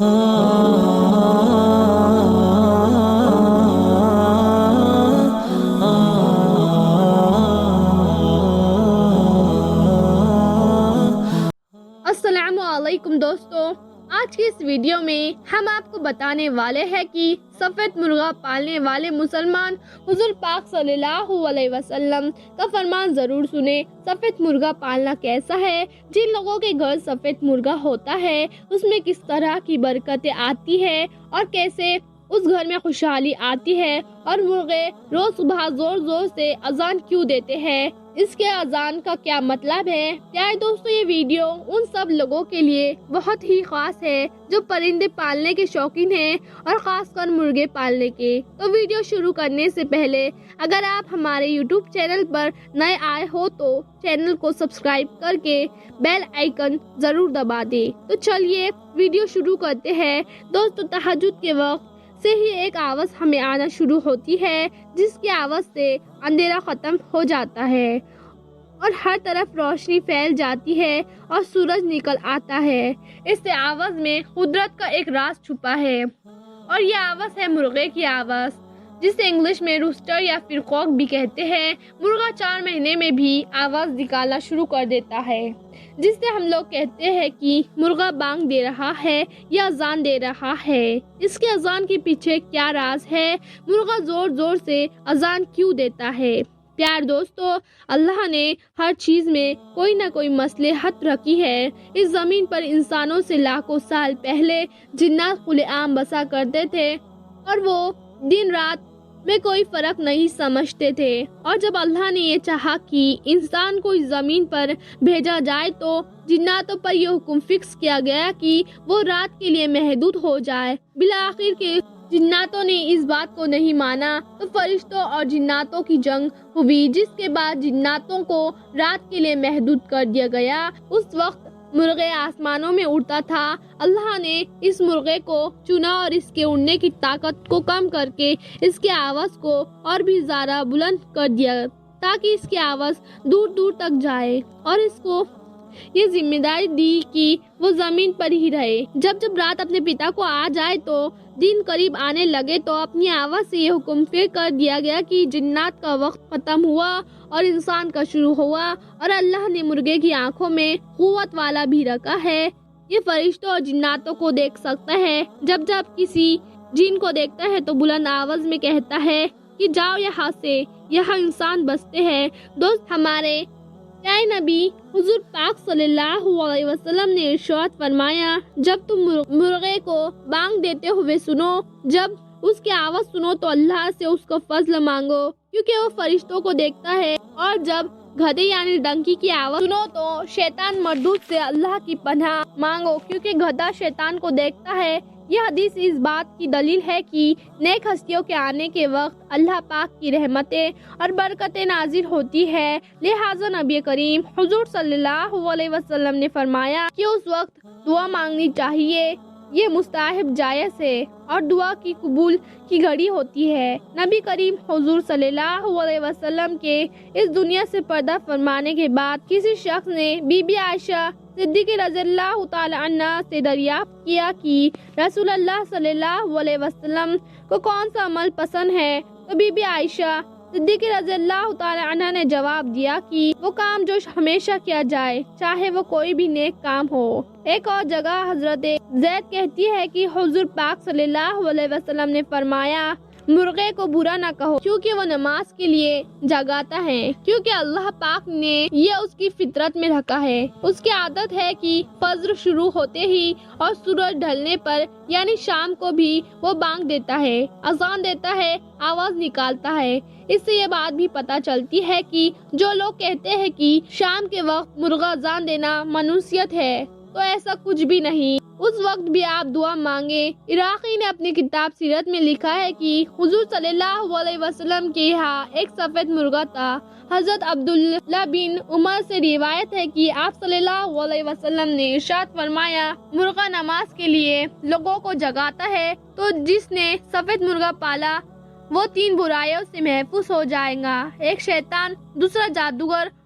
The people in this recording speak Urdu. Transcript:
السلام علیکم دوستو، آج کی اس ویڈیو میں ہم آپ کو بتانے والے ہیں کہ سفید مرغا پالنے والے مسلمان حضور پاک صلی اللہ علیہ وسلم کا فرمان ضرور سنیں۔ سفید مرغا پالنا کیسا ہے؟ جن لوگوں کے گھر سفید مرغا ہوتا ہے اس میں کس طرح کی برکتیں آتی ہے اور کیسے اس گھر میں خوشحالی آتی ہے، اور مرغے روز صبح زور زور سے اذان کیوں دیتے ہیں، اس کے اذان کا کیا مطلب ہے۔ پیارے دوستو، یہ ویڈیو ان سب لوگوں کے لیے بہت ہی خاص ہے جو پرندے پالنے کے شوقین ہیں، اور خاص کر مرغے پالنے کے۔ تو ویڈیو شروع کرنے سے پہلے اگر آپ ہمارے یوٹیوب چینل پر نئے آئے ہو تو چینل کو سبسکرائب کر کے بیل آئیکن ضرور دبا دیں۔ تو چلیے ویڈیو شروع کرتے ہیں۔ دوستو، تہجد کے وقت سے ہی ایک آواز ہمیں آنا شروع ہوتی ہے، جس کی آواز سے اندھیرا ختم ہو جاتا ہے اور ہر طرف روشنی پھیل جاتی ہے اور سورج نکل آتا ہے۔ اس آواز میں قدرت کا ایک راز چھپا ہے، اور یہ آواز ہے مرغے کی آواز، جسے انگلش میں روسٹر یا پھر کوک بھی کہتے ہیں۔ مرغا 4 مہینے میں بھی آواز نکالنا شروع کر دیتا ہے، جس سے ہم لوگ کہتے ہیں کہ مرغا بانگ دے رہا ہے یا اذان دے رہا ہے۔ اس کے اذان کے پیچھے کیا راز ہے؟ مرغا زور زور سے اذان کیوں دیتا ہے؟ پیار دوستو، اللہ نے ہر چیز میں کوئی نہ کوئی مصلحت رکھی ہے۔ اس زمین پر انسانوں سے لاکھوں سال پہلے جنات کھلے عام بسا کرتے تھے، اور وہ دن رات میں کوئی فرق نہیں سمجھتے تھے، اور جب اللہ نے یہ چاہا کہ انسان کو اس زمین پر بھیجا جائے تو جناتوں پر یہ حکم فکس کیا گیا کہ وہ رات کے لیے محدود ہو جائے۔ بالآخر کے جناتوں نے اس بات کو نہیں مانا تو فرشتوں اور جناتوں کی جنگ ہوئی، جس کے بعد جناتوں کو رات کے لیے محدود کر دیا گیا۔ اس وقت مرغے آسمانوں میں اڑتا تھا۔ اللہ نے اس مرغے کو چنا اور اس کے اڑنے کی طاقت کو کم کر کے اس کی آواز کو اور بھی زیادہ بلند کر دیا تاکہ اس کی آواز دور دور تک جائے، اور اس کو یہ ذمہ داری دی کہ وہ زمین پر ہی رہے۔ جب رات اپنے پتا کو آ جائے تو دن قریب آنے لگے تو اپنی آواز سے یہ حکم پھر کر دیا گیا کہ جنات کا وقت ختم ہوا اور انسان کا شروع ہوا، اور اللہ نے مرغے کی آنکھوں میں قوت والا بھی رکھا ہے۔ یہ فرشتوں اور جناتوں کو دیکھ سکتا ہے۔ جب کسی جن کو دیکھتا ہے تو بلند آواز میں کہتا ہے کہ جاؤ یہاں سے، یہاں انسان بستے ہیں۔ دوست، ہمارے پیارے نبی حضور پاک صلی اللہ علیہ وسلم نے ارشاد فرمایا، جب تم مرغے کو بانگ دیتے ہوئے سنو، جب اس کی آواز سنو تو اللہ سے اس کو فضل مانگو، کیونکہ وہ فرشتوں کو دیکھتا ہے، اور جب گدھے یعنی ڈنکی کی آواز سنو تو شیطان مردود سے اللہ کی پناہ مانگو، کیونکہ گدھا شیطان کو دیکھتا ہے۔ یہ حدیث اس بات کی دلیل ہے کہ نیک ہستیوں کے آنے کے وقت اللہ پاک کی رحمتیں اور برکتیں نازل ہوتی ہے۔ لہٰذا نبی کریم حضور صلی اللہ علیہ وسلم نے فرمایا کہ اس وقت دعا مانگنی چاہیے، یہ مستحب جائز ہے اور دعا کی قبول کی گھڑی ہوتی ہے۔ نبی کریم حضور صلی اللہ علیہ وسلم کے اس دنیا سے پردہ فرمانے کے بعد کسی شخص نے بی بی عائشہ صدیقہ رضی اللہ تعالی عنہا سے دریافت کیا کہ رسول اللہ صلی اللہ علیہ وسلم کو کون سا عمل پسند ہے، تو بی بی عائشہ صدیقہ رضی اللہ تعالی عنہا نے جواب دیا کہ وہ کام جو ہمیشہ کیا جائے، چاہے وہ کوئی بھی نیک کام ہو۔ ایک اور جگہ حضرت زید کہتی ہے کہ حضور پاک صلی اللہ علیہ وسلم نے فرمایا، مرغے کو برا نہ کہو کیونکہ وہ نماز کے لیے جگاتا ہے، کیونکہ اللہ پاک نے یہ اس کی فطرت میں رکھا ہے۔ اس کی عادت ہے کہ فجر شروع ہوتے ہی اور سورج ڈھلنے پر یعنی شام کو بھی وہ بانگ دیتا ہے، اذان دیتا ہے، آواز نکالتا ہے۔ اس سے یہ بات بھی پتہ چلتی ہے کہ جو لوگ کہتے ہیں کہ شام کے وقت مرغا اذان دینا منحوسیت ہے، تو ایسا کچھ بھی نہیں۔ اس وقت بھی آپ دعا مانگیں۔ عراقی نے اپنی کتاب سیرت میں لکھا ہے کہ حضور صلی اللہ علیہ وسلم کے یہاں ایک سفید مرغا تھا۔ حضرت عبداللہ بن عمر سے روایت ہے کہ آپ صلی اللہ علیہ وسلم نے ارشاد فرمایا، مرغا نماز کے لیے لوگوں کو جگاتا ہے، تو جس نے سفید مرغا پالا وہ 3 برائیوں سے محفوظ ہو جائے گا، ایک شیطان، دوسرا جادوگر